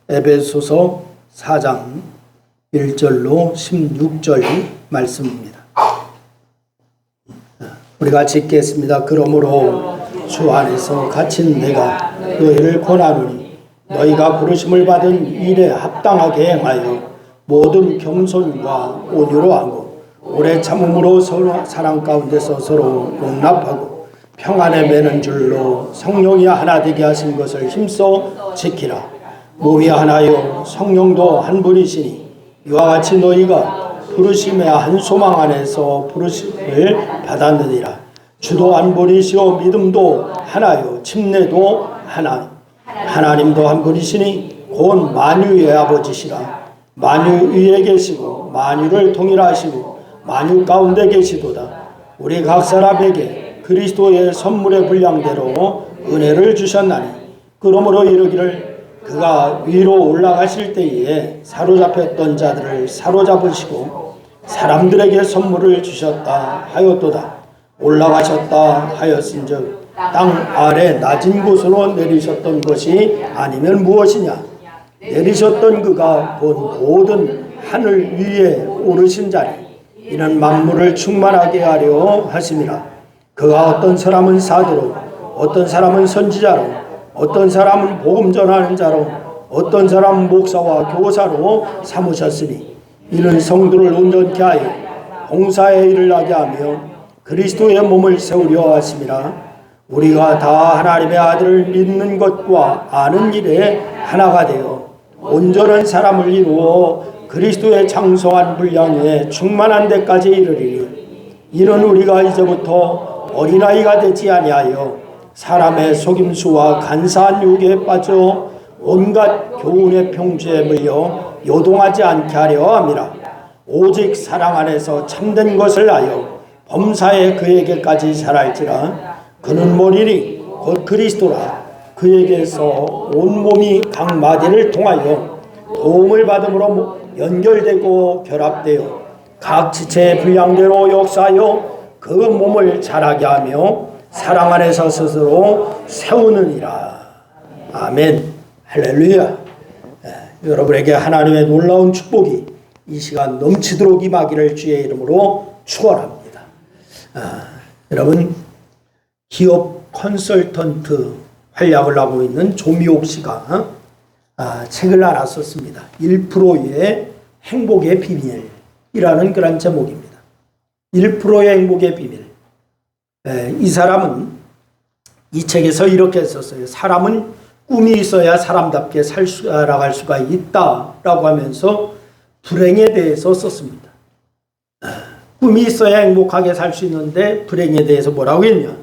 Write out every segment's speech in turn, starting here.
에베소서 4장 1절로 16절 말씀입니다. 우리가 읽겠습니다. 그러므로 주 안에서 갇힌 내가 너희를 권하노니 너희가 부르심을 받은 일에 합당하게 행하여 모든 겸손과 온유로 하고 오래 참음으로 서로 사랑 가운데서 서로 용납하고 평안에 매는 줄로 성령이 하나 되게 하신 것을 힘써 지키라. 몸이 하나요 성령도 한 분이시니 이와 같이 너희가 부르심의 한 소망 안에서 부르심을 받았느니라. 주도 한 분이시오 믿음도 하나요 침례도 하나 하나님도 한 분이시니 곧 만유의 아버지시라. 만유 위에 계시고 만유를 통일하시고 만유 가운데 계시도다. 우리 각 사람에게 그리스도의 선물의 분량대로 은혜를 주셨나니 그러므로 이르기를 그가 위로 올라가실 때에 사로잡혔던 자들을 사로잡으시고 사람들에게 선물을 주셨다 하였도다. 올라가셨다 하였은즉 땅 아래 낮은 곳으로 내리셨던 것이 아니면 무엇이냐. 내리셨던 그가 본 모든 하늘 위에 오르신 자리 이는 만물을 충만하게 하려 하심이라. 그가 어떤 사람은 사도로 어떤 사람은 선지자로 어떤 사람은 복음 전하는 자로 어떤 사람은 목사와 교사로 삼으셨으니 이는 성도를 온전케 하여 봉사의 일을 하게 하며 그리스도의 몸을 세우려 하심이라. 우리가 다 하나님의 아들을 믿는 것과 아는 일에 하나가 되어 온전한 사람을 이루어 그리스도의 장성한 분량에 충만한 데까지 이르리니 이는 우리가 이제부터 어린아이가 되지 아니하여 사람의 속임수와 간사한 유혹에 빠져 온갖 교훈의 평주에 물려 요동하지 않게 하려 함이라. 오직 사랑 안에서 참된 것을 하여 범사에 그에게까지 자랄지라. 그는 머리니 곧 그리스도라. 그에게서 온몸이 각 마디를 통하여 도움을 받음으로 연결되고 결합되어 각 지체의 분량대로 역사하여 그 몸을 자라게 하며 사랑 안에서 스스로 세우느니라. 아멘. 할렐루야. 여러분에게 하나님의 놀라운 축복이 이 시간 넘치도록 임하기를 주의 이름으로 축원합니다. 여러분 기업 컨설턴트 활약을 하고 있는 조미옥 씨가 책을 하나 썼습니다. 1%의 행복의 비밀이라는 그런 제목입니다. 1%의 행복의 비밀. 이 사람은 이 책에서 이렇게 썼어요. 사람은 꿈이 있어야 사람답게 살아갈 수가 있다라고 하면서 불행에 대해서 썼습니다. 꿈이 있어야 행복하게 살 수 있는데 불행에 대해서 뭐라고 했냐.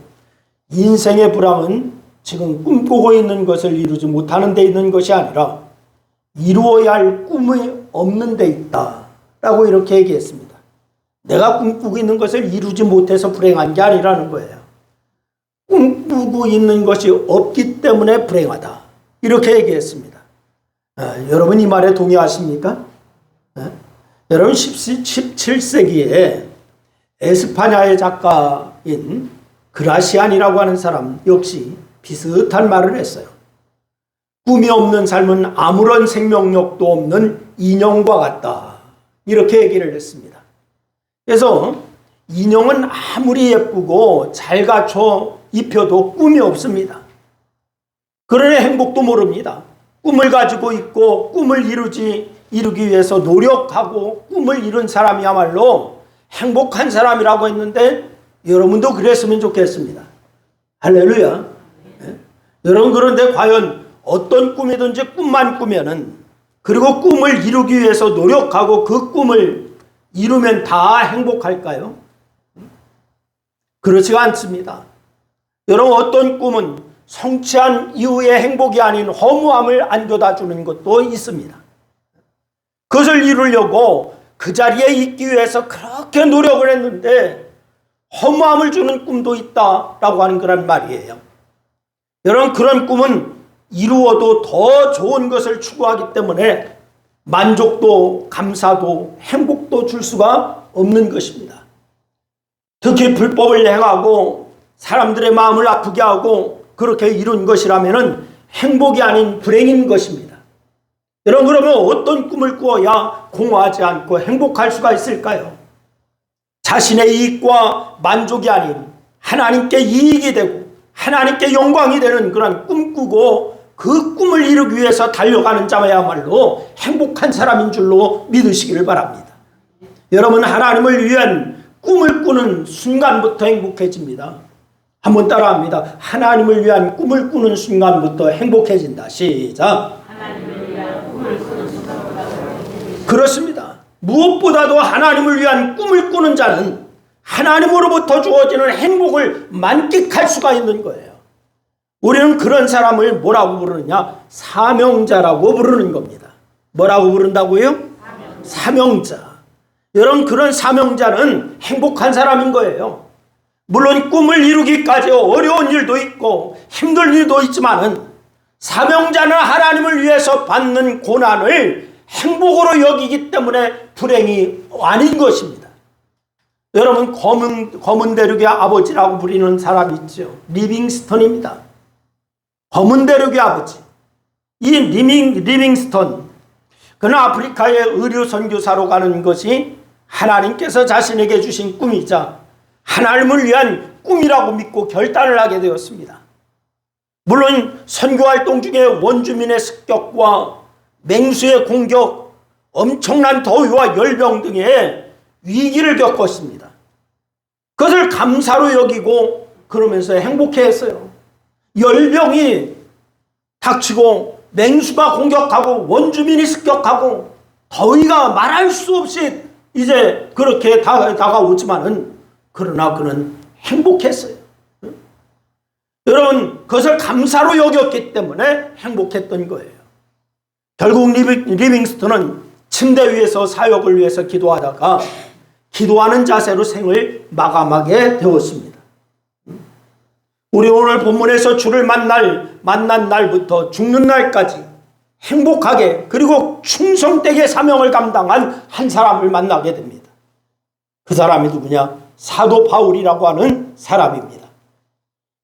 인생의 불행은 지금 꿈꾸고 있는 것을 이루지 못하는 데 있는 것이 아니라 이루어야 할 꿈이 없는 데 있다 라고 이렇게 얘기했습니다. 내가 꿈꾸고 있는 것을 이루지 못해서 불행한 게 아니라는 거예요. 꿈꾸고 있는 것이 없기 때문에 불행하다. 이렇게 얘기했습니다. 여러분 이 말에 동의하십니까? 여러분 17세기에 에스파냐의 작가인 그라시안이라고 하는 사람 역시 비슷한 말을 했어요. 꿈이 없는 삶은 아무런 생명력도 없는 인형과 같다. 이렇게 얘기를 했습니다. 그래서 인형은 아무리 예쁘고 잘 갖춰 입혀도 꿈이 없습니다. 그러니 행복도 모릅니다. 꿈을 가지고 있고 꿈을 이루기 위해서 노력하고 꿈을 이룬 사람이야말로 행복한 사람이라고 했는데 여러분도 그랬으면 좋겠습니다. 할렐루야. 여러분 그런데 과연 어떤 꿈이든지 꿈만 꾸면은 그리고 꿈을 이루기 위해서 노력하고 그 꿈을 이루면 다 행복할까요? 그렇지가 않습니다. 여러분 어떤 꿈은 성취한 이후의 행복이 아닌 허무함을 안겨다 주는 것도 있습니다. 그것을 이루려고 그 자리에 있기 위해서 그렇게 노력을 했는데 허무함을 주는 꿈도 있다라고 하는 그런 말이에요. 여러분 그런 꿈은 이루어도 더 좋은 것을 추구하기 때문에 만족도 감사도 행복도 줄 수가 없는 것입니다. 특히 불법을 행하고 사람들의 마음을 아프게 하고 그렇게 이룬 것이라면 행복이 아닌 불행인 것입니다. 여러분, 그러면 어떤 꿈을 꾸어야 공허하지 않고 행복할 수가 있을까요? 자신의 이익과 만족이 아닌 하나님께 이익이 되고 하나님께 영광이 되는 그런 꿈 꾸고 그 꿈을 이루기 위해서 달려가는 자야말로 행복한 사람인 줄로 믿으시기를 바랍니다. 여러분, 하나님을 위한 꿈을 꾸는 순간부터 행복해집니다. 한번 따라합니다. 하나님을 위한 꿈을 꾸는 순간부터 행복해진다. 시작. 하나님을 위한 꿈을 꾸는 순간부터 행복해진다. 그렇습니다. 무엇보다도 하나님을 위한 꿈을 꾸는 자는 하나님으로부터 주어지는 행복을 만끽할 수가 있는 거예요. 우리는 그런 사람을 뭐라고 부르느냐? 사명자라고 부르는 겁니다. 뭐라고 부른다고요? 사명자. 여러분, 그런 사명자는 행복한 사람인 거예요. 물론 꿈을 이루기까지 어려운 일도 있고 힘든 일도 있지만은 사명자는 하나님을 위해서 받는 고난을 행복으로 여기기 때문에 불행이 아닌 것입니다. 여러분, 검은 대륙의 아버지라고 부르는 사람이 있죠. 리빙스턴입니다. 검은 대륙의 아버지. 이 리빙스턴, 그는 아프리카에 의료 선교사로 가는 것이 하나님께서 자신에게 주신 꿈이자 하나님을 위한 꿈이라고 믿고 결단을 하게 되었습니다. 물론 선교활동 중에 원주민의 습격과 맹수의 공격, 엄청난 더위와 열병 등의 위기를 겪었습니다. 그것을 감사로 여기고 그러면서 행복해했어요. 열병이 닥치고 맹수가 공격하고 원주민이 습격하고 더위가 말할 수 없이 이제 그렇게 다가오지만은 그러나 그는 행복했어요. 여러분, 그것을 감사로 여겼기 때문에 행복했던 거예요. 결국 리빙스턴은 침대 위에서 사역을 위해서 기도하다가 기도하는 자세로 생을 마감하게 되었습니다. 우리 오늘 본문에서 주를 만난 날부터 죽는 날까지 행복하게 그리고 충성되게 사명을 감당한 한 사람을 만나게 됩니다. 그 사람이 누구냐? 사도 바울이라고 하는 사람입니다.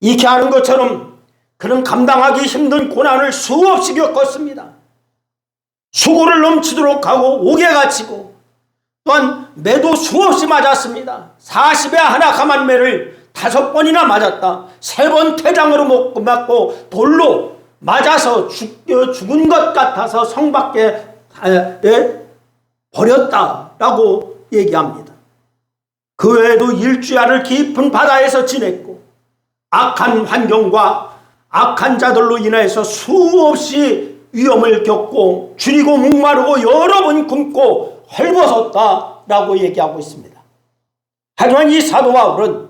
이렇게 하는 것처럼 그는 감당하기 힘든 고난을 수없이 겪었습니다. 수고를 넘치도록 하고 옥에 갇히고 또한 매도 수없이 맞았습니다. 40에 하나 감한 매를 5번이나 맞았다. 3번 퇴장으로 맞고 돌로 맞아서 죽은 것 같아서 성 밖에 버렸다라고 얘기합니다. 그 외에도 일주야를 깊은 바다에서 지냈고 악한 환경과 악한 자들로 인해서 수없이 위험을 겪고 줄이고 목마르고 여러 번 굶고 헐벗었다라고 얘기하고 있습니다. 하지만 이 사도 바울은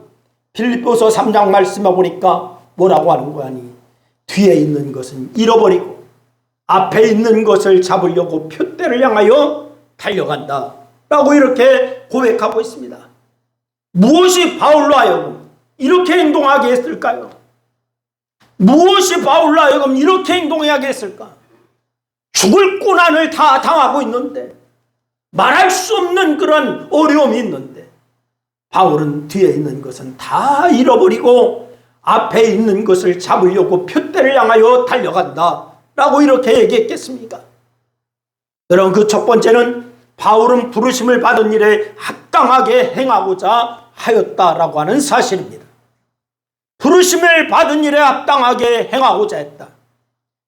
빌립보서 3장 말씀해 보니까 뭐라고 하는 거 아니? 뒤에 있는 것은 잃어버리고 앞에 있는 것을 잡으려고 표대를 향하여 달려간다 라고 이렇게 고백하고 있습니다. 무엇이 바울로 하여금 이렇게 행동하게 했을까요? 무엇이 바울로 하여금 이렇게 행동하게 했을까? 죽을 고난을 다 당하고 있는데 말할 수 없는 그런 어려움이 있는데 바울은 뒤에 있는 것은 다 잃어버리고 앞에 있는 것을 잡으려고 표대를 향하여 달려간다 라고 이렇게 얘기했겠습니까? 여러분, 그 첫 번째는 바울은 부르심을 받은 일에 합당하게 행하고자 하였다라고 하는 사실입니다. 부르심을 받은 일에 합당하게 행하고자 했다.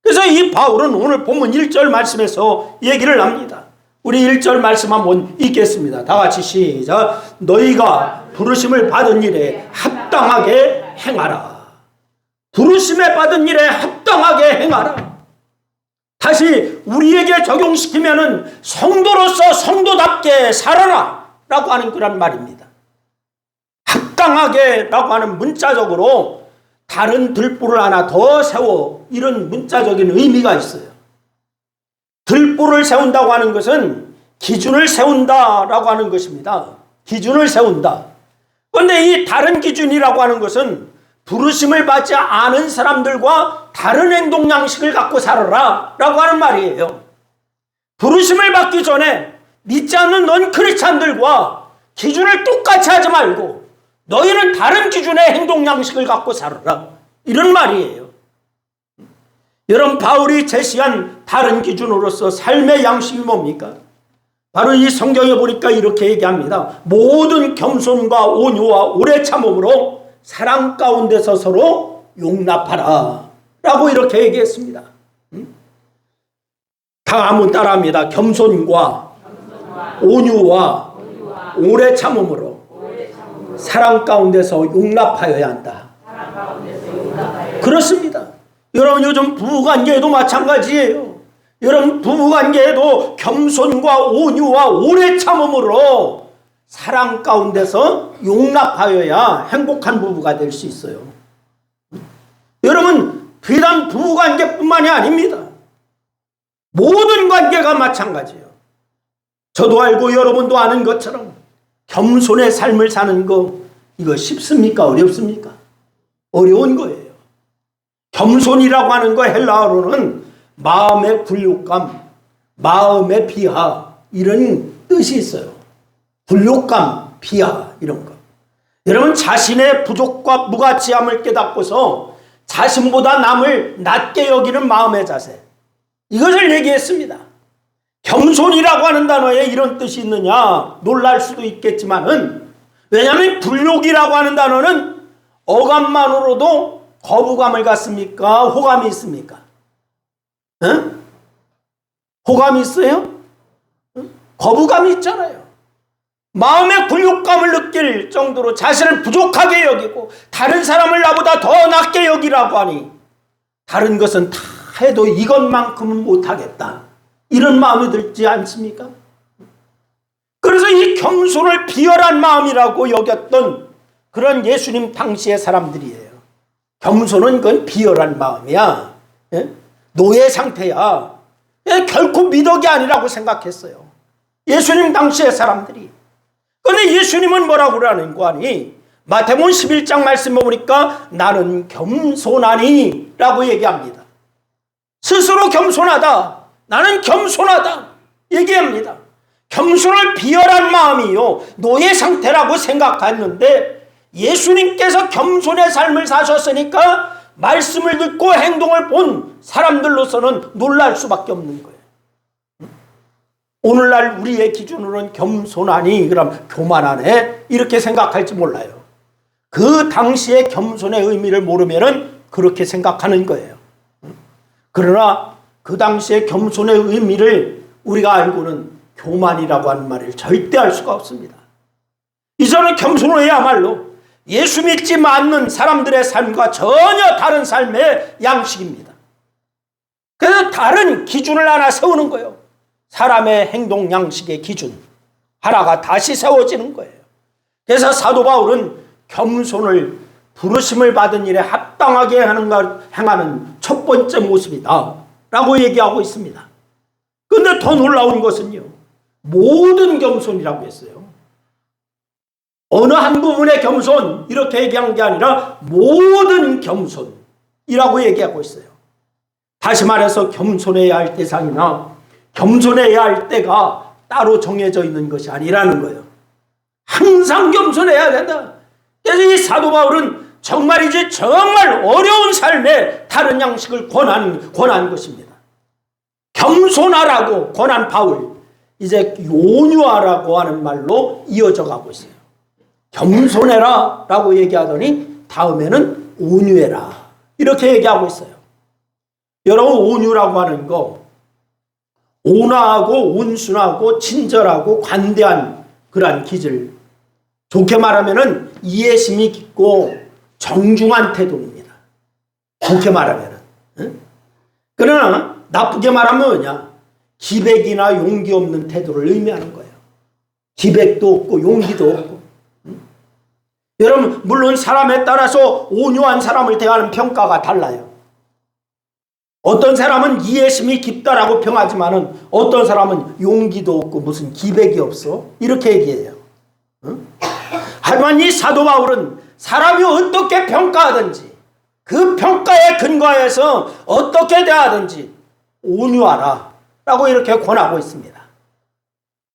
그래서 이 바울은 오늘 본문 1절 말씀에서 얘기를 합니다. 우리 1절 말씀 한번 읽겠습니다. 다 같이 시작. 너희가 부르심을 받은 일에 합당하게 행하라. 부르심에 받은 일에 합당하게 행하라. 다시 우리에게 적용시키면은 성도로서 성도답게 살아라 라고 하는 그런 말입니다. 합당하게 라고 하는 문자적으로 다른 들보를 하나 더 세워, 이런 문자적인 의미가 있어요. 들보를 세운다고 하는 것은 기준을 세운다라고 하는 것입니다. 기준을 세운다. 그런데 이 다른 기준이라고 하는 것은 부르심을 받지 않은 사람들과 다른 행동 양식을 갖고 살아라 라고 하는 말이에요. 부르심을 받기 전에 믿지 않는 넌 크리스찬들과 기준을 똑같이 하지 말고 너희는 다른 기준의 행동 양식을 갖고 살아라, 이런 말이에요. 여러분, 바울이 제시한 다른 기준으로서 삶의 양식이 뭡니까? 바로 이 성경에 보니까 이렇게 얘기합니다. 모든 겸손과 온유와 오래 참음으로 사랑 가운데서 서로 용납하라 라고 이렇게 얘기했습니다. 다 한번 따라합니다. 겸손과 온유와 오래 참음으로 사랑 가운데서 용납하여야 한다. 그렇습니다. 여러분, 요즘 부부관계에도 마찬가지예요. 여러분, 부부관계에도 겸손과 온유와 오래 참음으로 사랑 가운데서 용납하여야 행복한 부부가 될 수 있어요. 여러분, 비단 부부관계뿐만이 아닙니다. 모든 관계가 마찬가지예요. 저도 알고 여러분도 아는 것처럼 겸손의 삶을 사는 거, 이거 쉽습니까? 어렵습니까? 어려운 거예요. 겸손이라고 하는 거 헬라어로는 마음의 굴욕감, 마음의 비하, 이런 뜻이 있어요. 굴욕감, 비하, 이런 거. 여러분, 자신의 부족과 무가치함을 깨닫고서 자신보다 남을 낮게 여기는 마음의 자세, 이것을 얘기했습니다. 겸손이라고 하는 단어에 이런 뜻이 있느냐 놀랄 수도 있겠지만은, 왜냐하면 굴욕이라고 하는 단어는 어감만으로도 거부감을 갖습니까? 호감이 있습니까? 응? 호감이 있어요? 거부감이 있잖아요. 마음의 굴욕감을 느낄 정도로 자신을 부족하게 여기고 다른 사람을 나보다 더 낮게 여기라고 하니, 다른 것은 다 해도 이것만큼은 못하겠다, 이런 마음이 들지 않습니까? 그래서 이 겸손을 비열한 마음이라고 여겼던 그런 예수님 당시의 사람들이에요. 겸손은 그건 비열한 마음이야. 예? 노예 상태야. 예? 결코 미덕이 아니라고 생각했어요. 예수님 당시의 사람들이. 그런데 예수님은 뭐라고 그러는 거 아니? 마태복음 11장 말씀 보니까 나는 겸손하니 라고 얘기합니다. 스스로 겸손하다. 나는 겸손하다 얘기합니다. 겸손을 비열한 마음이요, 노예 상태라고 생각했는데 예수님께서 겸손의 삶을 사셨으니까 말씀을 듣고 행동을 본 사람들로서는 놀랄 수밖에 없는 거예요. 오늘날 우리의 기준으로는 겸손하니 그럼 교만하네 이렇게 생각할지 몰라요. 그 당시의 겸손의 의미를 모르면은 그렇게 생각하는 거예요. 그러나 그 당시의 겸손의 의미를 우리가 알고는 교만이라고 하는 말을 절대 할 수가 없습니다. 이제는 겸손해야말로 예수 믿지 않는 사람들의 삶과 전혀 다른 삶의 양식입니다. 그래서 다른 기준을 하나 세우는 거예요. 사람의 행동 양식의 기준 하나가 다시 세워지는 거예요. 그래서 사도 바울은 겸손을 부르심을 받은 일에 합당하게 행하는 첫 번째 모습이다 라고 얘기하고 있습니다. 그런데 더 놀라운 것은요, 모든 겸손이라고 했어요. 어느 한 부분의 겸손 이렇게 얘기한 게 아니라 모든 겸손이라고 얘기하고 있어요. 다시 말해서 겸손해야 할 대상이나 겸손해야 할 때가 따로 정해져 있는 것이 아니라는 거예요. 항상 겸손해야 된다. 그래서 이 사도 바울은 정말 어려운 삶에 다른 양식을 권한 것입니다. 겸손하라고 권한 바울, 이제 온유하라고 하는 말로 이어져 가고 있어요. 겸손해라 라고 얘기하더니 다음에는 온유해라 이렇게 얘기하고 있어요. 여러분, 온유라고 하는 거, 온화하고 온순하고 친절하고 관대한 그러한 기질, 좋게 말하면은 이해심이 깊고 정중한 태도입니다. 좋게 말하면은. 그러나 나쁘게 말하면 뭐냐? 기백이나 용기 없는 태도를 의미하는 거예요. 기백도 없고 용기도 없고. 여러분, 물론 사람에 따라서 온유한 사람을 대하는 평가가 달라요. 어떤 사람은 이해심이 깊다라고 평하지만은 어떤 사람은 용기도 없고 무슨 기백이 없어 이렇게 얘기해요. 하지만 이 사도 바울은 사람이 어떻게 평가하든지 그 평가에 근거해서 어떻게 대하든지 온유하라 라고 이렇게 권하고 있습니다.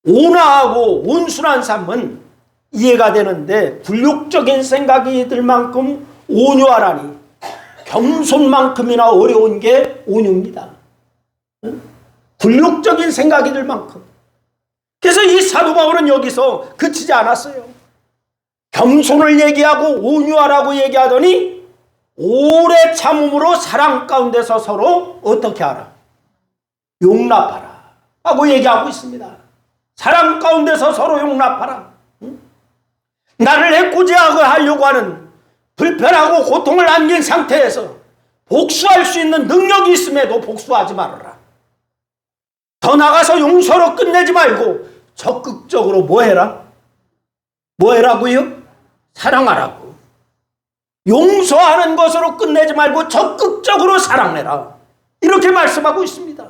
온화하고 온순한 삶은 이해가 되는데 굴욕적인 생각이 들 만큼 온유하라니, 겸손만큼이나 어려운 게 온유입니다. 굴욕적인 생각이 들 만큼. 그래서 이 사도 바울은 여기서 그치지 않았어요. 겸손을 얘기하고 온유하라고 얘기하더니 오래 참음으로 사랑 가운데서 서로 어떻게 하라? 용납하라 하고 얘기하고 있습니다. 사랑 가운데서 서로 용납하라. 나를 해코지하고 하려고 하는 불편하고 고통을 안긴 상태에서 복수할 수 있는 능력이 있음에도 복수하지 말아라. 더 나가서 용서로 끝내지 말고 적극적으로 뭐 해라? 뭐 해라고요? 사랑하라고. 용서하는 것으로 끝내지 말고 적극적으로 사랑해라. 이렇게 말씀하고 있습니다.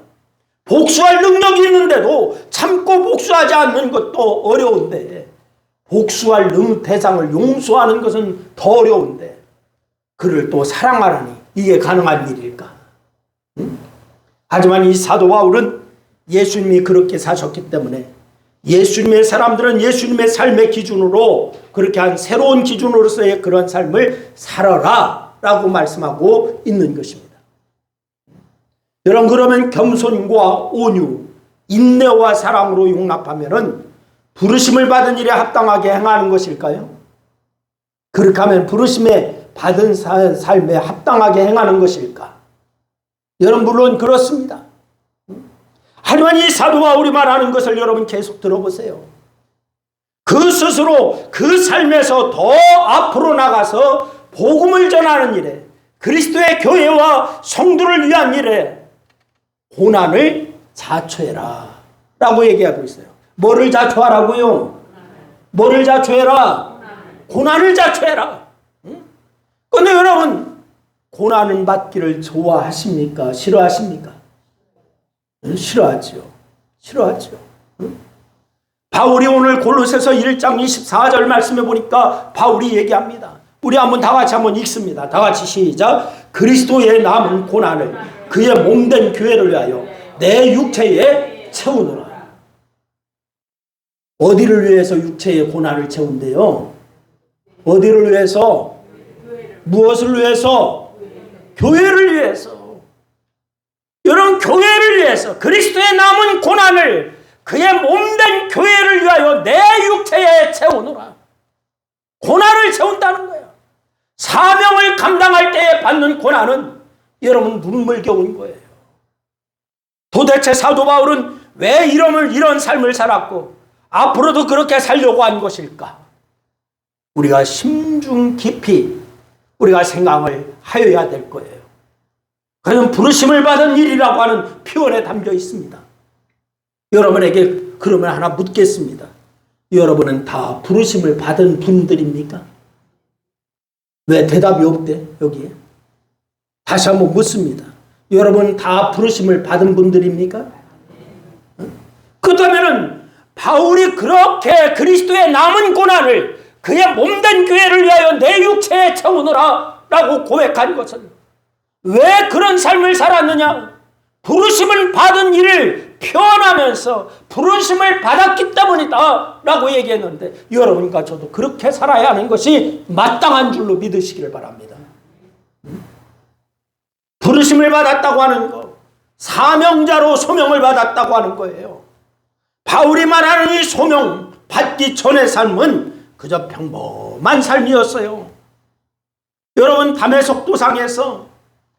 복수할 능력이 있는데도 참고 복수하지 않는 것도 어려운데 복수할 대상을 용서하는 것은 더 어려운데 그를 또 사랑하라니 이게 가능한 일일까? 하지만 이 사도 바울은 예수님이 그렇게 사셨기 때문에 예수님의 사람들은 예수님의 삶의 기준으로 그렇게 한 새로운 기준으로서의 그런 삶을 살아라 라고 말씀하고 있는 것입니다. 여러분, 그러면 겸손과 온유, 인내와 사랑으로 용납하면은 부르심을 받은 일에 합당하게 행하는 것일까요? 그렇게 하면 부르심에 받은 삶에 합당하게 행하는 것일까? 여러분, 물론 그렇습니다. 하지만 이 사도 바울이 말하는 것을 여러분 계속 들어보세요. 그 스스로 그 삶에서 더 앞으로 나가서 복음을 전하는 일에, 그리스도의 교회와 성도를 위한 일에 고난을 자초해라 라고 얘기하고 있어요. 뭐를 자초하라고요? 뭐를 자초해라? 고난을 자초해라. 그런데 여러분, 고난을 받기를 좋아하십니까? 싫어하십니까? 싫어하죠. 싫어하죠. 바울이 오늘 골로새서 1장 24절 말씀해 보니까 바울이 얘기합니다. 우리 다 같이 한번 읽습니다. 다 같이 시작. 그리스도의 남은 고난을 그의 몸된 교회를 위하여 내 육체에 채우노라. 어디를 위해서 육체의 고난을 채운대요? 어디를 위해서? 무엇을 위해서? 교회를 위해서. 여러분, 교회를 위해서 그리스도의 남은 고난을 그의 몸된 교회를 위하여 내 육체에 채우노라. 고난을 채운다는 거예요. 사명을 감당할 때에 받는 고난은 여러분 눈물겨운 거예요. 도대체 사도 바울은 왜 이런 삶을 살았고 앞으로도 그렇게 살려고 한 것일까? 우리가 심중 깊이 우리가 생각을 하여야 될 거예요. 그는 부르심을 받은 일이라고 하는 표현에 담겨 있습니다. 여러분에게 그러면 하나 묻겠습니다. 여러분은 다 부르심을 받은 분들입니까? 왜 대답이 없대 여기에? 다시 한번 묻습니다. 여러분 다 부르심을 받은 분들입니까? 그렇다면 바울이 그렇게 그리스도의 남은 고난을 그의 몸된 교회를 위하여 내 육체에 채우노라 라고 고백한 것은 왜 그런 삶을 살았느냐? 부르심을 받은 일을 표현하면서 부르심을 받았기 때문이다 라고 얘기했는데 여러분과 저도 그렇게 살아야 하는 것이 마땅한 줄로 믿으시기를 바랍니다. 부르심을 받았다고 하는 것, 사명자로 소명을 받았다고 하는 거예요. 바울이 말하는 이 소명 받기 전의 삶은 그저 평범한 삶이었어요. 여러분, 다메섹 도상에서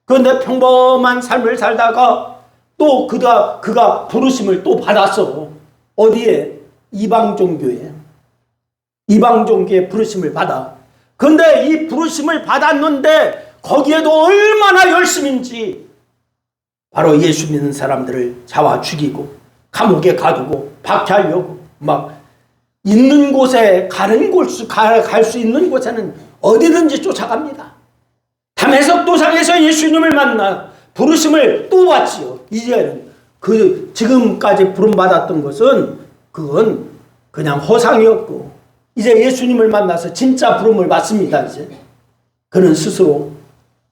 그런데 평범한 삶을 살다가 또 그가 부르심을 또 받았어. 어디에? 이방종교에. 이방종교에 부르심을 받아. 그런데 이 부르심을 받았는데 거기에도 얼마나 열심인지 바로 예수 믿는 사람들을 잡아 죽이고 감옥에 가두고 박해하려고 막 있는 곳에 갈 수 있는 곳에는 어디든지 쫓아갑니다. 다메섹 도상에서 예수님을 만나 부르심을 또 받지요. 이제는 지금까지 부름받았던 것은 그건 그냥 허상이었고 이제 예수님을 만나서 진짜 부름을 받습니다. 이제 그는 스스로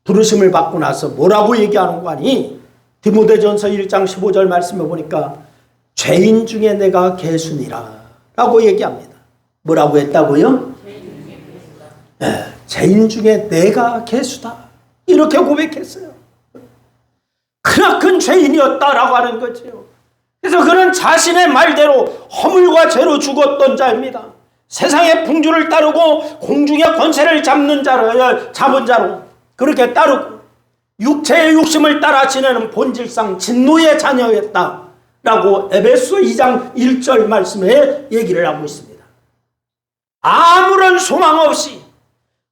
부르심을 받고 나서 뭐라고 얘기하는 거 아니? 디모데전서 1장 15절 말씀해 보니까 죄인 중에 내가 괴순이라 라고 얘기합니다. 뭐라고 했다고요? 죄인 중에 내가 괴수다. 이렇게 고백했어요. 크나큰 죄인이었다라고 하는 거죠. 그래서 그는 자신의 말대로 허물과 죄로 죽었던 자입니다. 세상의 풍주를 따르고 공중의 권세를 잡은 자로 그렇게 따르고 육체의 욕심을 따라 지내는 본질상 진노의 자녀였다라고 에베소 2장 1절 말씀에 얘기를 하고 있습니다. 아무런 소망 없이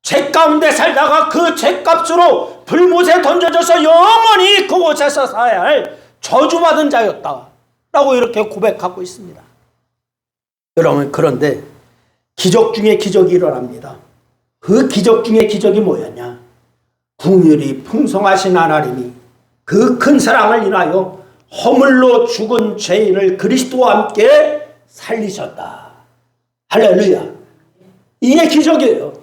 죄 가운데 살다가 그 죄값으로 불못에 던져져서 영원히 그곳에서 살아야 할 저주받은 자였다라고 이렇게 고백하고 있습니다. 여러분, 그런데 기적 중에 기적이 일어납니다. 그 기적 중에 기적이 뭐였냐? 긍휼이 풍성하신 하나님이 그 큰 사랑을 인하여 허물로 죽은 죄인을 그리스도와 함께 살리셨다. 할렐루야. 이게 기적이에요.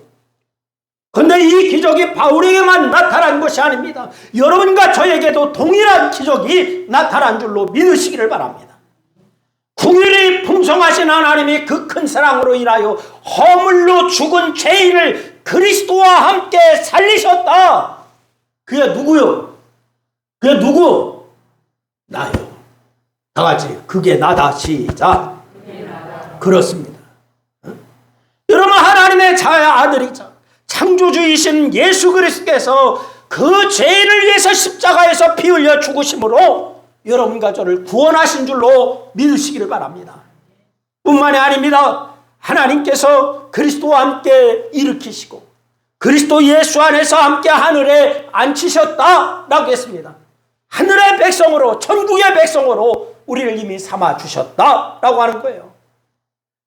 그런데 이 기적이 바울에게만 나타난 것이 아닙니다. 여러분과 저에게도 동일한 기적이 나타난 줄로 믿으시기를 바랍니다. 긍휼이 풍성하신 하나님이 그 큰 사랑으로 인하여 허물로 죽은 죄인을 그리스도와 함께 살리셨다. 그게 누구요? 그게 누구? 나요. 다 같이 그게 나다. 시작. 그렇습니다. 여러분, 하나님의 아들이자 창조주이신 예수 그리스도께서 그 죄를 위해서 십자가에서 피 흘려 죽으심으로 여러분과 저를 구원하신 줄로 믿으시기를 바랍니다. 뿐만이 아닙니다. 하나님께서 그리스도와 함께 일으키시고 그리스도 예수 안에서 함께 하늘에 앉히셨다라고 했습니다. 하늘의 백성으로, 천국의 백성으로 우리를 이미 삼아 주셨다라고 하는 거예요.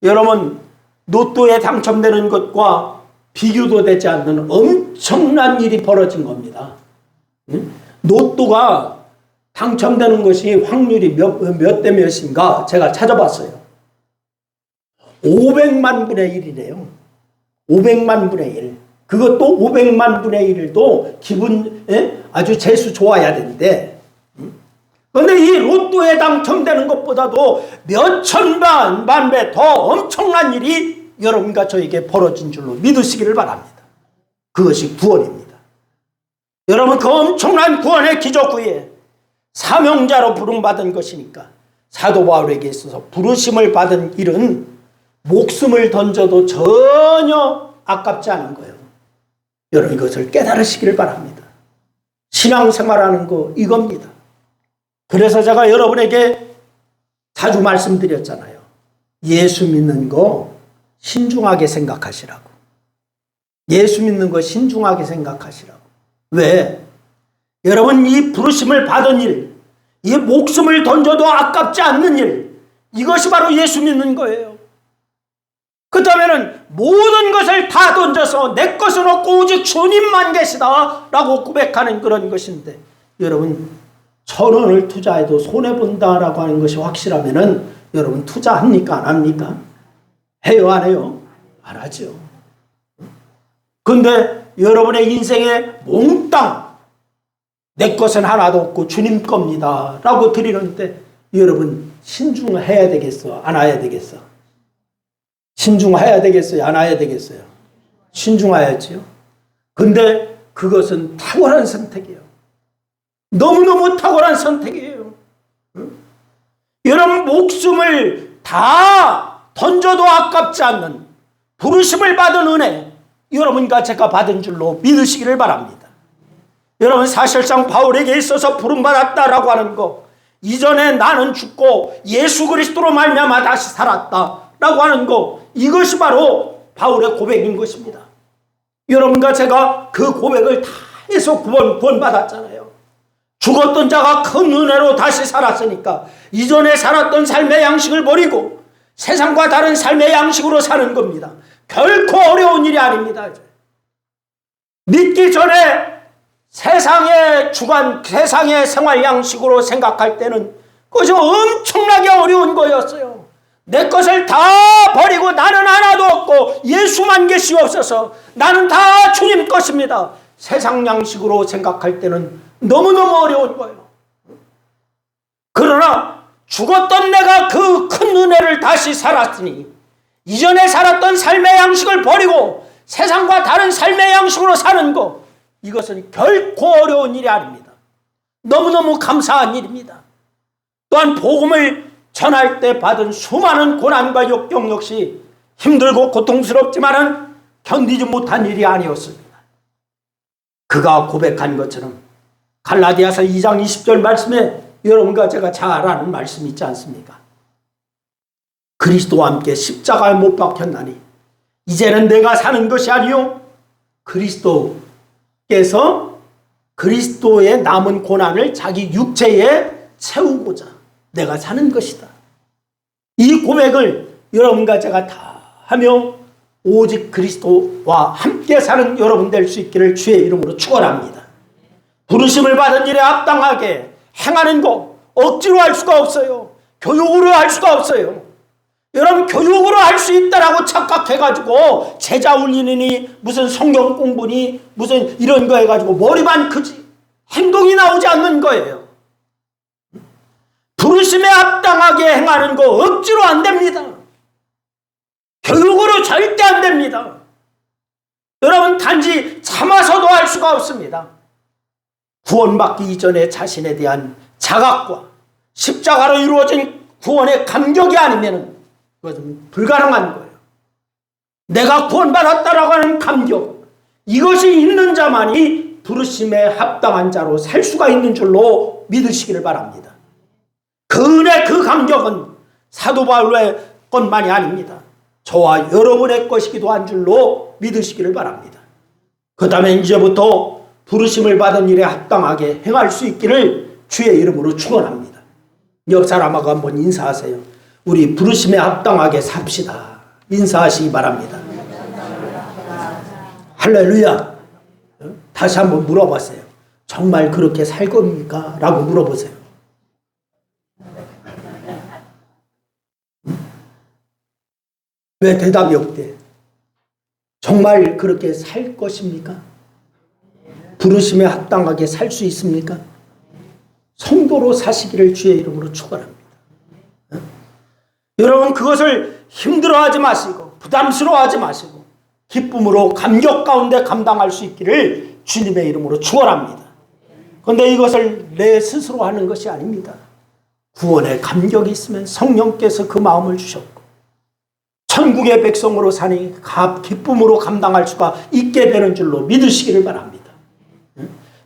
여러분, 로또에 당첨되는 것과 비교도 되지 않는 엄청난 일이 벌어진 겁니다. 로또가 당첨되는 것이 확률이 몇 대 몇인가 제가 찾아봤어요. 500만 분의 1이래요. 500만 분의 1. 그것도 500만 분의 1도 기분 아주 재수 좋아야 되는데, 그런데 이 로또에 당첨되는 것보다도 몇 천만 배 더 엄청난 일이 여러분과 저에게 벌어진 줄로 믿으시기를 바랍니다. 그것이 구원입니다. 여러분, 그 엄청난 구원의 기적 후에 사명자로 부름받은 것이니까 사도 바울에게 있어서 부르심을 받은 일은 목숨을 던져도 전혀 아깝지 않은 거예요. 여러분, 이것을 깨달으시기를 바랍니다. 신앙생활하는 거 이겁니다. 그래서 제가 여러분에게 자주 말씀드렸잖아요. 예수 믿는 거 신중하게 생각하시라고. 예수 믿는 거 신중하게 생각하시라고. 왜? 여러분, 이 부르심을 받은 일, 이 목숨을 던져도 아깝지 않는 일, 이것이 바로 예수 믿는 거예요. 그렇다면 모든 것을 다 던져서 내 것은 없고 오직 주님만 계시다 라고 고백하는 그런 것인데, 여러분, 1,000원을 투자해도 손해본다라고 하는 것이 확실하면은 여러분 투자합니까? 안 합니까? 해요, 안 해요? 안 하죠. 근데 여러분의 인생에 몽땅 내 것은 하나도 없고 주님 겁니다 라고 드리는데, 여러분 신중해야 되겠어? 안 해야 되겠어? 신중해야 되겠어요? 안 해야 되겠어요? 신중해야지요. 근데 그것은 탁월한 선택이에요. 너무너무 탁월한 선택이에요. 여러분, 목숨을 다 던져도 아깝지 않는 부르심을 받은 은혜, 여러분과 제가 받은 줄로 믿으시기를 바랍니다. 여러분, 사실상 바울에게 있어서 부름받았다라고 하는 거, 이전에 나는 죽고 예수 그리스도로 말미암아 다시 살았다라고 하는 거, 이것이 바로 바울의 고백인 것입니다. 여러분과 제가 그 고백을 다 해서 구원받았잖아요. 죽었던 자가 큰 은혜로 다시 살았으니까 이전에 살았던 삶의 양식을 버리고 세상과 다른 삶의 양식으로 사는 겁니다. 결코 어려운 일이 아닙니다. 믿기 전에 세상의 주관, 세상의 생활 양식으로 생각할 때는 그저 엄청나게 어려운 거였어요. 내 것을 다 버리고 나는 하나도 없고 예수만 계시옵소서, 나는 다 주님 것입니다. 세상 양식으로 생각할 때는 너무너무 어려운 거예요. 그러나 죽었던 내가 그 큰 은혜를 다시 살았으니 이전에 살았던 삶의 양식을 버리고 세상과 다른 삶의 양식으로 사는 거, 이것은 결코 어려운 일이 아닙니다. 너무너무 감사한 일입니다. 또한 복음을 전할 때 받은 수많은 고난과 역경 역시 힘들고 고통스럽지만은 견디지 못한 일이 아니었습니다. 그가 고백한 것처럼 갈라디아서 2장 20절 말씀에 여러분과 제가 잘 아는 말씀이 있지 않습니까? 그리스도와 함께 십자가에 못 박혔나니 이제는 내가 사는 것이 아니요 그리스도께서 그리스도의 남은 고난을 자기 육체에 채우고자 내가 사는 것이다. 이 고백을 여러분과 제가 다 하며 오직 그리스도와 함께 사는 여러분 될 수 있기를 주의 이름으로 축원합니다. 부르심을 받은 일에 합당하게 행하는 것 억지로 할 수가 없어요. 교육으로 할 수가 없어요. 여러분 교육으로 할 수 있다라고 착각해가지고 제자 훈련이니 무슨 성경 공부니 무슨 이런 거 해가지고 머리만 크지 행동이 나오지 않는 거예요. 부르심에 합당하게 행하는 거 억지로 안 됩니다. 교육으로 절대 안 됩니다. 여러분 단지 참아서도 할 수가 없습니다. 구원받기 이전에 자신에 대한 자각과 십자가로 이루어진 구원의 감격이 아니면 그것은 불가능한 거예요. 내가 구원받았다라고 하는 감격, 이것이 있는 자만이 부르심에 합당한 자로 살 수가 있는 줄로 믿으시기를 바랍니다. 그 은혜, 그 감격은 사도 바울의 것만이 아닙니다. 저와 여러분의 것이기도 한 줄로 믿으시기를 바랍니다. 그 다음에 이제부터 부르심을 받은 일에 합당하게 행할 수 있기를 주의 이름으로 축원합니다. 옆 사람하고 한번 인사하세요. 우리 부르심에 합당하게 삽시다. 인사하시기 바랍니다. 할렐루야. 다시 한번 물어보세요. 정말 그렇게 살 겁니까? 라고 물어보세요. 왜 대답이 없대? 정말 그렇게 살 것입니까? 부르심에 합당하게 살 수 있습니까? 성도로 사시기를 주의 이름으로 축원합니다. 여러분 그것을 힘들어하지 마시고 부담스러워하지 마시고 기쁨으로 감격 가운데 감당할 수 있기를 주님의 이름으로 축원합니다. 그런데 이것을 내 스스로 하는 것이 아닙니다. 구원의 감격이 있으면 성령께서 그 마음을 주셨고 천국의 백성으로 사니 기쁨으로 감당할 수가 있게 되는 줄로 믿으시기를 바랍니다.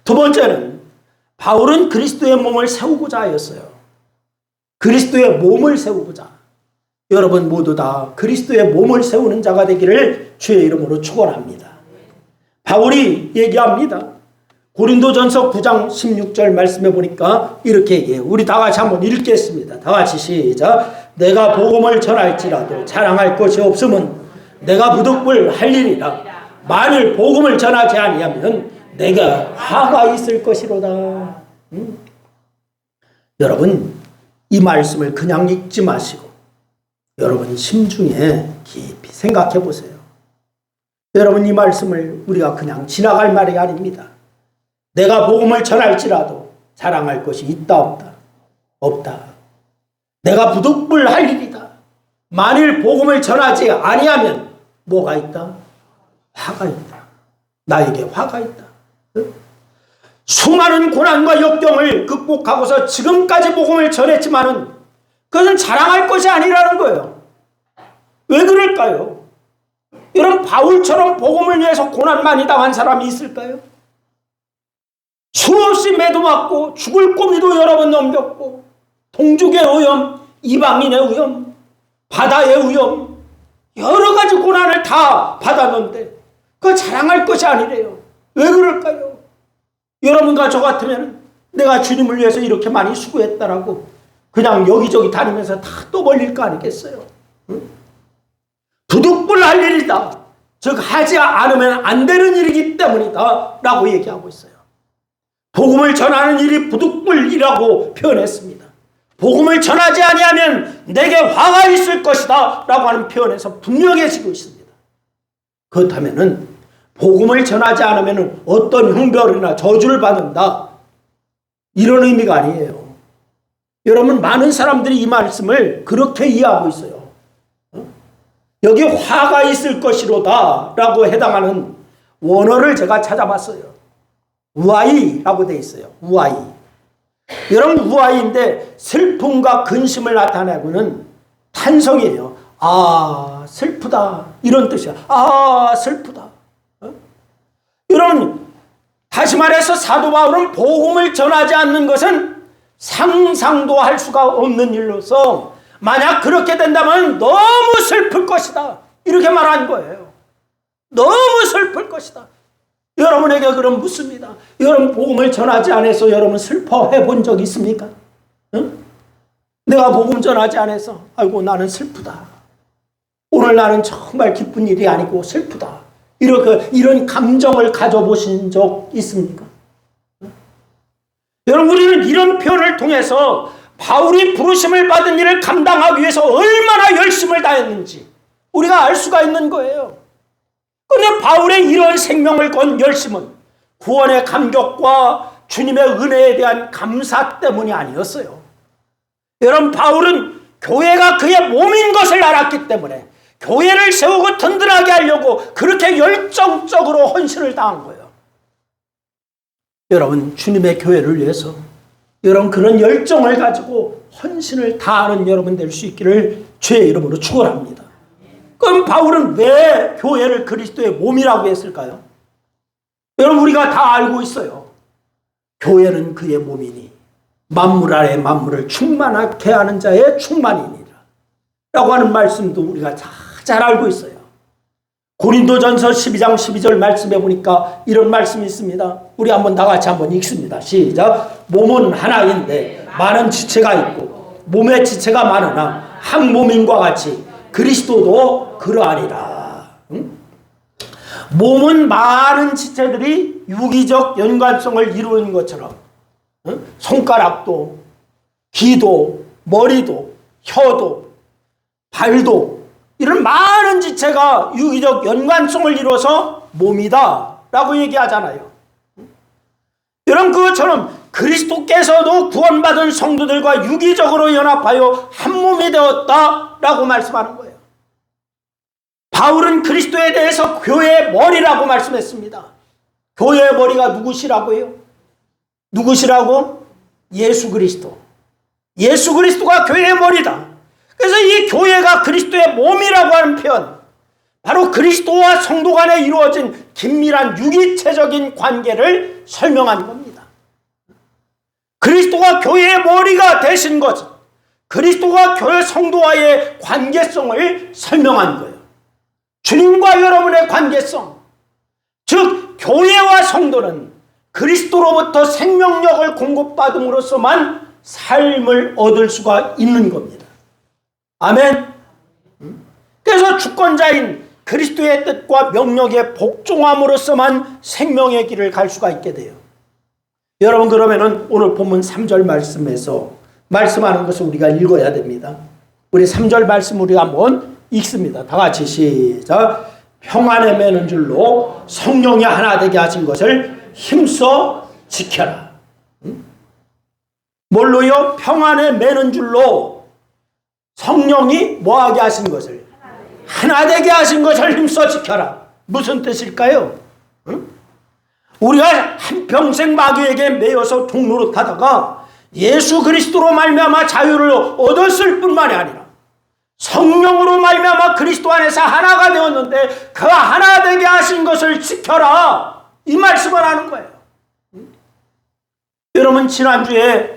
두 번째는 바울은 그리스도의 몸을 세우고자 하였어요. 그리스도의 몸을 세우고자. 여러분 모두 다 그리스도의 몸을 세우는 자가 되기를 주의 이름으로 축원합니다. 바울이 얘기합니다. 고린도전서 9장 16절 말씀해 보니까 이렇게 얘기해요. 우리 다 같이 한번 읽겠습니다. 다 같이 시작. 내가 복음을 전할지라도 자랑할 것이 없으면 내가 부득불 할 일이라. 만일 복음을 전하지 아니하면 내가 화가 있을 것이로다. 여러분 이 말씀을 그냥 읽지 마시고 여러분 심중에 깊이 생각해 보세요. 여러분 이 말씀을 우리가 그냥 지나갈 말이 아닙니다. 내가 복음을 전할지라도 자랑할 것이 있다 없다? 없다. 내가 부득불 할 일이다. 만일 복음을 전하지 아니하면 뭐가 있다? 화가 있다. 나에게 화가 있다. 수많은 고난과 역경을 극복하고서 지금까지 복음을 전했지만은 그것은 자랑할 것이 아니라는 거예요. 왜 그럴까요? 여러분 바울처럼 복음을 위해서 고난 많이 당한 사람이 있을까요? 수없이 매도 맞고 죽을 고비도 여러 번 넘겼고 동족의 오염, 이방인의 위험, 바다의 위험 여러 가지 고난을 다 받았는데 그거 자랑할 것이 아니래요. 왜 그럴까요? 여러분과 저 같으면 내가 주님을 위해서 이렇게 많이 수고했다라고 그냥 여기저기 다니면서 다 떠벌릴 거 아니겠어요? 응? 부득불 할 일이다. 즉 하지 않으면 안 되는 일이기 때문이다 라고 얘기하고 있어요. 복음을 전하는 일이 부득불이라고 표현했습니다. 복음을 전하지 아니하면 내게 화가 있을 것이다 라고 하는 표현에서 분명해지고 있습니다. 그렇다면 복음을 전하지 않으면 어떤 형벌이나 저주를 받는다 이런 의미가 아니에요. 여러분 많은 사람들이 이 말씀을 그렇게 이해하고 있어요. 여기 화가 있을 것이로다 라고 해당하는 원어를 제가 찾아봤어요. 우아이라고 돼 있어요. 우아이. 여러분, 우아이인데 슬픔과 근심을 나타내고는 탄성이에요. 아, 슬프다. 이런 뜻이야. 아, 슬프다. 여러분, 다시 말해서 사도 바울은 복음을 전하지 않는 것은 상상도 할 수가 없는 일로서 만약 그렇게 된다면 너무 슬플 것이다. 이렇게 말한 거예요. 너무 슬플 것이다. 여러분에게 그럼 묻습니다. 여러분 복음을 전하지 않아서 여러분 슬퍼해 본 적 있습니까? 응? 내가 복음 전하지 않아서 아이고 나는 슬프다. 오늘 나는 정말 기쁜 일이 아니고 슬프다. 이런 감정을 가져보신 적 있습니까? 응? 여러분 우리는 이런 표현을 통해서 바울이 부르심을 받은 일을 감당하기 위해서 얼마나 열심을 다했는지 우리가 알 수가 있는 거예요. 그런데 바울의 이런 생명을 건 열심은 구원의 감격과 주님의 은혜에 대한 감사 때문이 아니었어요. 여러분 바울은 교회가 그의 몸인 것을 알았기 때문에 교회를 세우고 든든하게 하려고 그렇게 열정적으로 헌신을 다한 거예요. 여러분 주님의 교회를 위해서 여러분 그런 열정을 가지고 헌신을 다하는 여러분 될 수 있기를 주의 이름으로 축원합니다. 그럼 바울은 왜 교회를 그리스도의 몸이라고 했을까요? 여러분 우리가 다 알고 있어요. 교회는 그의 몸이니 만물 아래 만물을 충만하게 하는 자의 충만이니라 라고 하는 말씀도 우리가 잘 알고 있어요. 고린도전서 12장 12절 말씀해 보니까 이런 말씀이 있습니다. 우리 한번 다 같이 한번 읽습니다. 시작. 몸은 하나인데 많은 지체가 있고 몸의 지체가 많으나 한 몸인과 같이 그리스도도 그러하리라. 응? 몸은 많은 지체들이 유기적 연관성을 이루는 것처럼 응? 손가락도 귀도 머리도 혀도 발도 이런 많은 지체가 유기적 연관성을 이루어서 몸이다 라고 얘기하잖아요. 여러분 그것처럼 그리스도께서도 구원받은 성도들과 유기적으로 연합하여 한 몸이 되었다라고 말씀하는 거예요. 바울은 그리스도에 대해서 교회의 머리라고 말씀했습니다. 교회의 머리가 누구시라고요? 누구시라고? 예수 그리스도. 예수 그리스도가 교회의 머리다. 그래서 이 교회가 그리스도의 몸이라고 하는 표현, 바로 그리스도와 성도 간에 이루어진 긴밀한 유기체적인 관계를 설명한 겁니다. 그리스도가 교회의 머리가 되신 것, 그리스도가 교회 성도와의 관계성을 설명한 거예요. 주님과 여러분의 관계성, 즉 교회와 성도는 그리스도로부터 생명력을 공급받음으로써만 삶을 얻을 수가 있는 겁니다. 아멘. 그래서 주권자인 그리스도의 뜻과 명령에 복종함으로써만 생명의 길을 갈 수가 있게 돼요. 여러분 그러면은 오늘 본문 3절 말씀에서 말씀하는 것을 우리가 읽어야 됩니다. 우리 3절 말씀 우리가 한번 읽습니다. 다 같이 시작. 평안에 매는 줄로 성령이 하나 되게 하신 것을 힘써 지켜라. 뭘로요? 평안에 매는 줄로 성령이 뭐하게 하신 것을 하나 되게 하신 것을 힘써 지켜라. 무슨 뜻일까요? 우리가 한평생 마귀에게 매여서 종로로 타다가 예수 그리스도로 말미암아 자유를 얻었을 뿐만이 아니라 성령으로 말미암아 그리스도 안에서 하나가 되었는데 그 하나 되게 하신 것을 지켜라. 이 말씀을 하는 거예요. 여러분 지난주에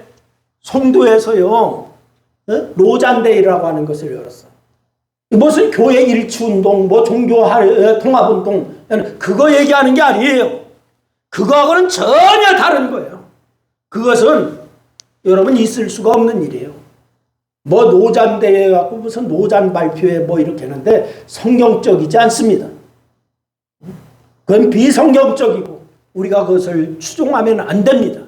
송도에서요 로잔데이라고 하는 것을 열었어요. 무슨 교회 일치운동, 뭐 종교 통합운동 그거 얘기하는 게 아니에요. 그거하고는 전혀 다른 거예요. 그것은 여러분 있을 수가 없는 일이에요. 뭐 노잔대회 갖고 무슨 노잔 발표회 뭐 이렇게 하는데 성경적이지 않습니다. 그건 비성경적이고 우리가 그것을 추종하면 안 됩니다.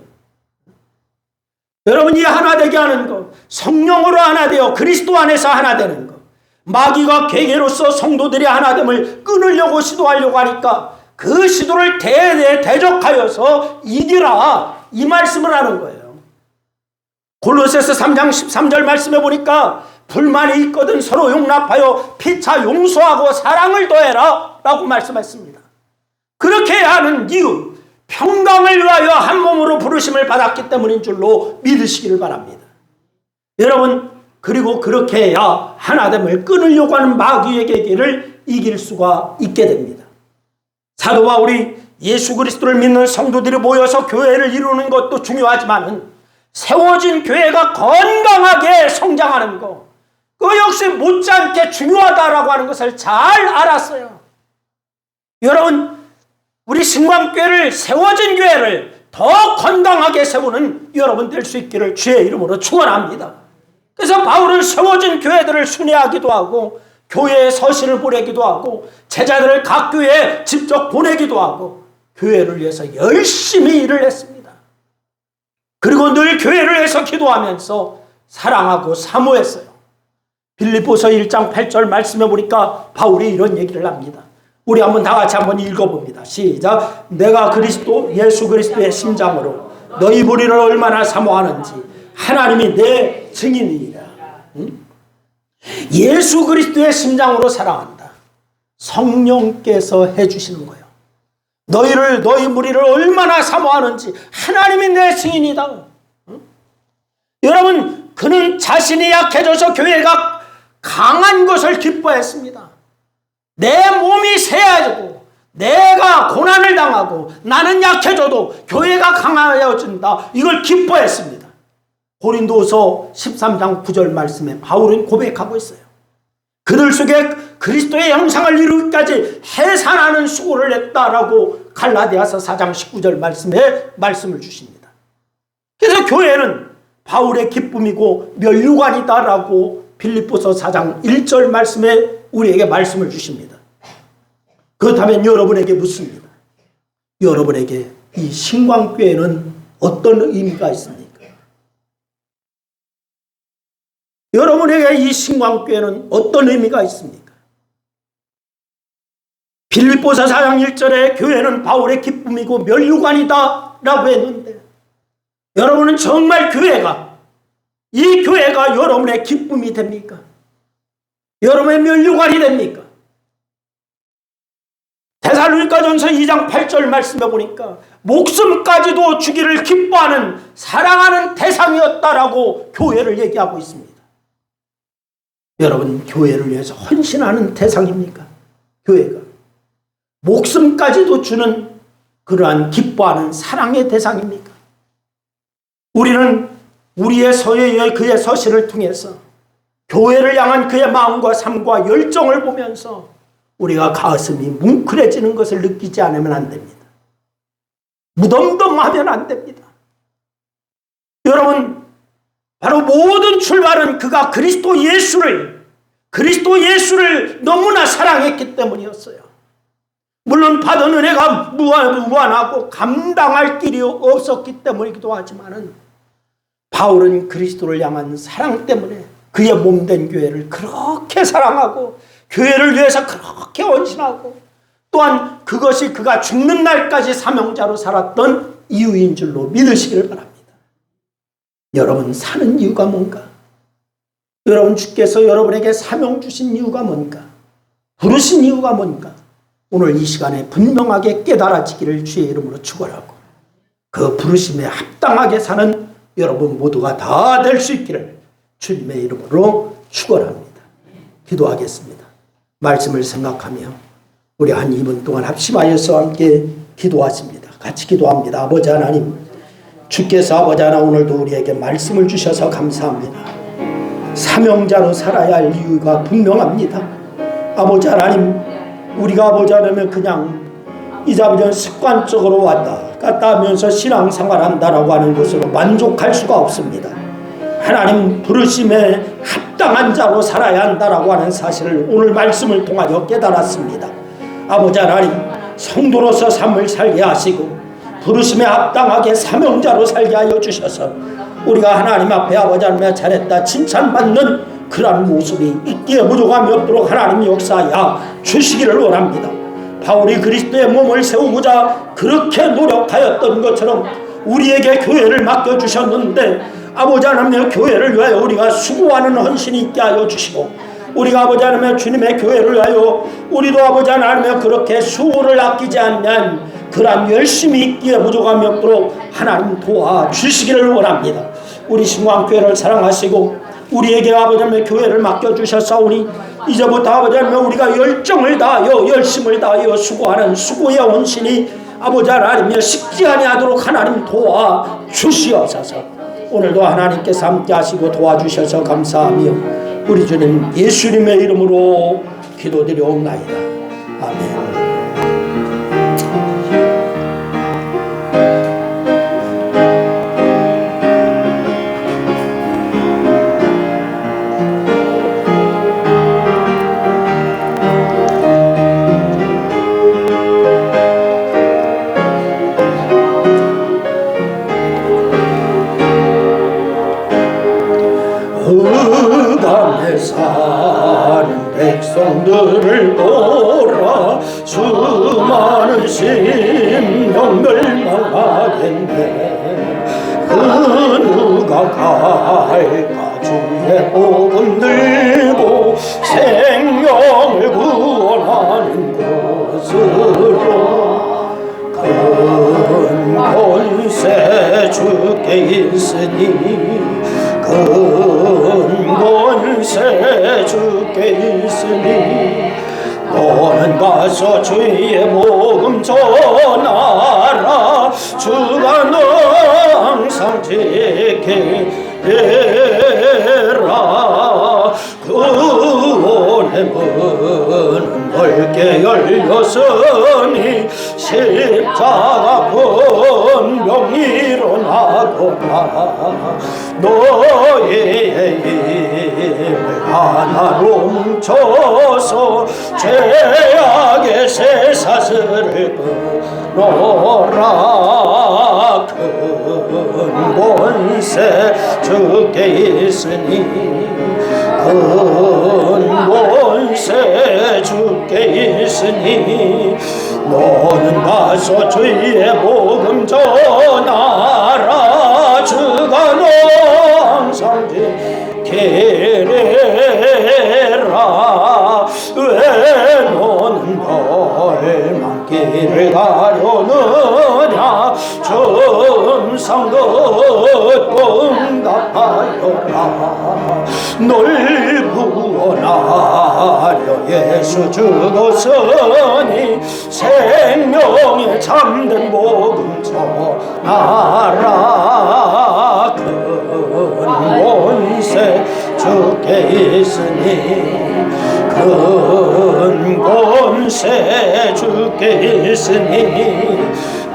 여러분이 하나 되게 하는 것, 성령으로 하나 되어 그리스도 안에서 하나 되는 것, 마귀가 괴계로서 성도들이 하나됨을 끊으려고 시도하려고 하니까 그 시도를 대적하여서 이기라 이 말씀을 하는 거예요. 골로새서 3장 13절 말씀해 보니까 불만이 있거든 서로 용납하여 피차 용서하고 사랑을 더해라 라고 말씀했습니다. 그렇게 하는 이유, 평강을 위하여 한 몸으로 부르심을 받았기 때문인 줄로 믿으시기를 바랍니다. 여러분, 그리고 그렇게 해야 하나됨을 끊으려고 하는 마귀의 계기를 이길 수가 있게 됩니다. 사도 바울이 예수 그리스도를 믿는 성도들이 모여서 교회를 이루는 것도 중요하지만 세워진 교회가 건강하게 성장하는 것, 그 역시 못지않게 중요하다라고 하는 것을 잘 알았어요. 여러분, 우리 신광교회를, 세워진 교회를 더 건강하게 세우는 여러분 될 수 있기를 주의 이름으로 축원합니다. 그래서 바울은 세워진 교회들을 순회하기도 하고 교회에 서신을 보내기도 하고 제자들을 각 교회에 직접 보내기도 하고 교회를 위해서 열심히 일을 했습니다. 그리고 늘 교회를 위해서 기도하면서 사랑하고 사모했어요. 빌립보서 1장 8절 말씀해 보니까 바울이 이런 얘기를 합니다. 우리 한번 다 같이 한번 읽어봅니다. 시작. 내가 예수 그리스도의 심장으로 너희 무리를 얼마나 사모하는지 하나님이 내 증인이니라. 예수 그리스도의 심장으로 사랑한다. 성령께서 해주시는 거예요. 너희 무리를 얼마나 사모하는지 하나님이 내 증인이다. 여러분, 그는 자신이 약해져서 교회가 강한 것을 기뻐했습니다. 내 몸이 세아지고 내가 고난을 당하고 나는 약해져도 교회가 강하여진다. 이걸 기뻐했습니다. 고린도서 13장 9절 말씀에 바울은 고백하고 있어요. 그들 속에 그리스도의 형상을 이루기까지 해산하는 수고를 했다라고 갈라디아서 4장 19절 말씀에 말씀을 주십니다. 그래서 교회는 바울의 기쁨이고 면류관이다라고 빌립보서 4장 1절 말씀에 우리에게 말씀을 주십니다. 그렇다면 여러분에게 묻습니다. 여러분에게 이 신광교회는 어떤 의미가 있습니까? 여러분에게 이 신광교회는 어떤 의미가 있습니까? 빌립보서 4장 1절에 교회는 바울의 기쁨이고 면류관이다 라고 했는데 여러분은 정말 이 교회가 여러분의 기쁨이 됩니까? 여러분의 면류관이 됩니까? 데살로니가전서 2장 8절 말씀해 보니까 목숨까지도 주기를 기뻐하는 사랑하는 대상이었다라고 교회를 얘기하고 있습니다. 여러분, 교회를 위해서 헌신하는 대상입니까? 교회가 목숨까지도 주는 그러한 기뻐하는 사랑의 대상입니까? 우리는 우리의 그의 서신을 통해서 교회를 향한 그의 마음과 삶과 열정을 보면서 우리가 가슴이 뭉클해지는 것을 느끼지 않으면 안 됩니다. 무덤덤하면 안 됩니다. 여러분, 바로 모든 출발은 그가 그리스도 예수를 너무나 사랑했기 때문이었어요. 물론 받은 은혜가 무한하고 감당할 길이 없었기 때문이기도 하지만은 바울은 그리스도를 향한 사랑 때문에 그의 몸된 교회를 그렇게 사랑하고 교회를 위해서 그렇게 헌신하고 또한 그것이 그가 죽는 날까지 사명자로 살았던 이유인 줄로 믿으시기를 바랍니다. 여러분, 사는 이유가 뭔가? 여러분, 주께서 여러분에게 사명 주신 이유가 뭔가? 부르신 이유가 뭔가? 오늘 이 시간에 분명하게 깨달아지기를 주의 이름으로 축원하고 그 부르심에 합당하게 사는 여러분 모두가 다 될 수 있기를 주님의 이름으로 축원합니다. 기도하겠습니다. 말씀을 생각하며 우리 한 2분 동안 합심하여서 함께 기도하십니다. 같이 기도합니다. 아버지 하나님, 주께서 아버지 하나 오늘도 우리에게 말씀을 주셔서 감사합니다. 사명자로 살아야 할 이유가 분명합니다. 아버지 하나님, 우리가 아버지 하나님 그냥 이자부전 습관적으로 왔다 갔다 하면서 신앙생활한다라고 하는 것으로 만족할 수가 없습니다. 하나님 부르심에 합당한 자로 살아야 한다라고 하는 사실을 오늘 말씀을 통하여 깨달았습니다. 아버지 하나님, 성도로서 삶을 살게 하시고 부르심에 합당하게 사명자로 살게 하여 주셔서 우리가 하나님 앞에 아버지 하나님의 잘했다 칭찬받는 그러한 모습이 있기에 부족함이 없도록 하나님이 역사하여 주시기를 원합니다. 바울이 그리스도의 몸을 세우고자 그렇게 노력하였던 것처럼 우리에게 교회를 맡겨주셨는데 아버지 하나님의 교회를 위하여 우리가 수고하는 헌신이 있게 하여 주시고 우리가 아버지 하나님 주님의 교회를 위하여 우리도 아버지 하나님 그렇게 수고를 아끼지 않는 그런 열심히 있기에 부족함이 없도록 하나님 도와주시기를 원합니다. 우리 신광교회를 사랑하시고 우리에게 아버지 하나님의 교회를 맡겨주셨사오니 이제부터 아버지 하나님 우리가 열정을 다하여 열심을 다하여 수고하는 수고의 원신이 아버지 하나님의 식지 아니하도록 하나님 도와주시옵소서. 오늘도 하나님께서 함께 하시고 도와주셔서 감사하며 우리 주님 예수님의 이름으로 기도드려옵나이다. 아멘. 흑암에 사는 백성들을 보라 수많은 심령들 망하겠네. 그 누가 갈까 주의 복음 들고 생명을 구원하는 곳으로 큰 권세 주께 있으니 큰 권세 주께 있으니 너는 가서 주의 복음 전하라. 주가 너 항상 지키리라. 구원의 문은 넓게 열렸으니 십자가 권병 일어나거라. 너의 힘을 하나로 뭉쳐서 죄악의 쇠사슬을 끊어라. 큰 권세 주께 있으니 큰 권세 주께 있으니 너는 가서 주의 복음 전하라. 주가 너 항상 지키리라. 왜 너는 널만 길을 가려느냐. 점상긋고 응답하여라. 널 구원하려 예수 죽었으니 생명에 잠든 복음 전하라. 큰 권세 주께 있으니 큰 권세 주께 있으니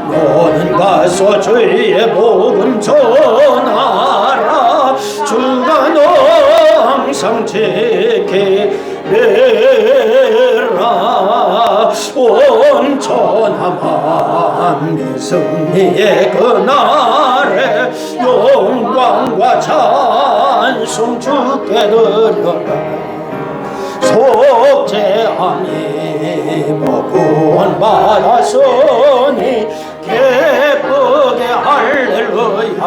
너는 가서 주의 복음 전하라. 주가 너 항상 지키리라. 온전한 승리의 그날에 영광과 찬송 주께 드려라. 속죄함이 구원 받았으니 기쁘게 할렐루야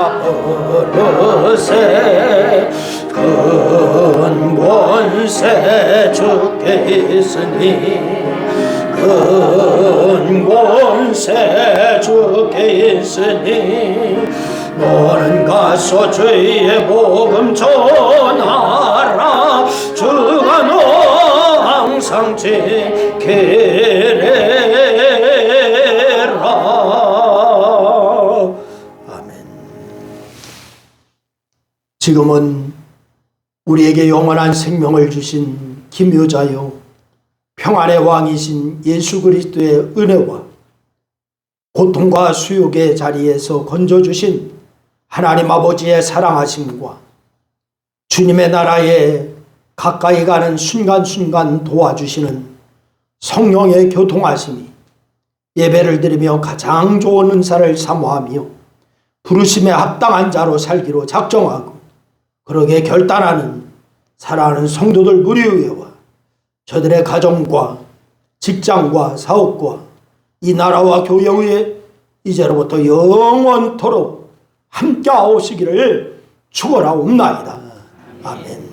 부르세. 큰 권세 주께 있으니 큰 권세 주께 있으니 너는 가서 주의 복음 전하라. 주가 너 항상 지키리라. 아멘. 지금은 우리에게 영원한 생명을 주신 김효자요 평안의 왕이신 예수 그리스도의 은혜와 고통과 수욕의 자리에서 건져주신 하나님 아버지의 사랑하심과 주님의 나라에 가까이 가는 순간순간 도와주시는 성령의 교통하심이 예배를 드리며 가장 좋은 은사를 사모하며 부르심에 합당한 자로 살기로 작정하고 그러게 결단하는 사랑하는 성도들 무리의와 저들의 가정과 직장과 사업과 이 나라와 교회에 이제로부터 영원토록 함께 하시기를 축원하옵나이다. 아멘.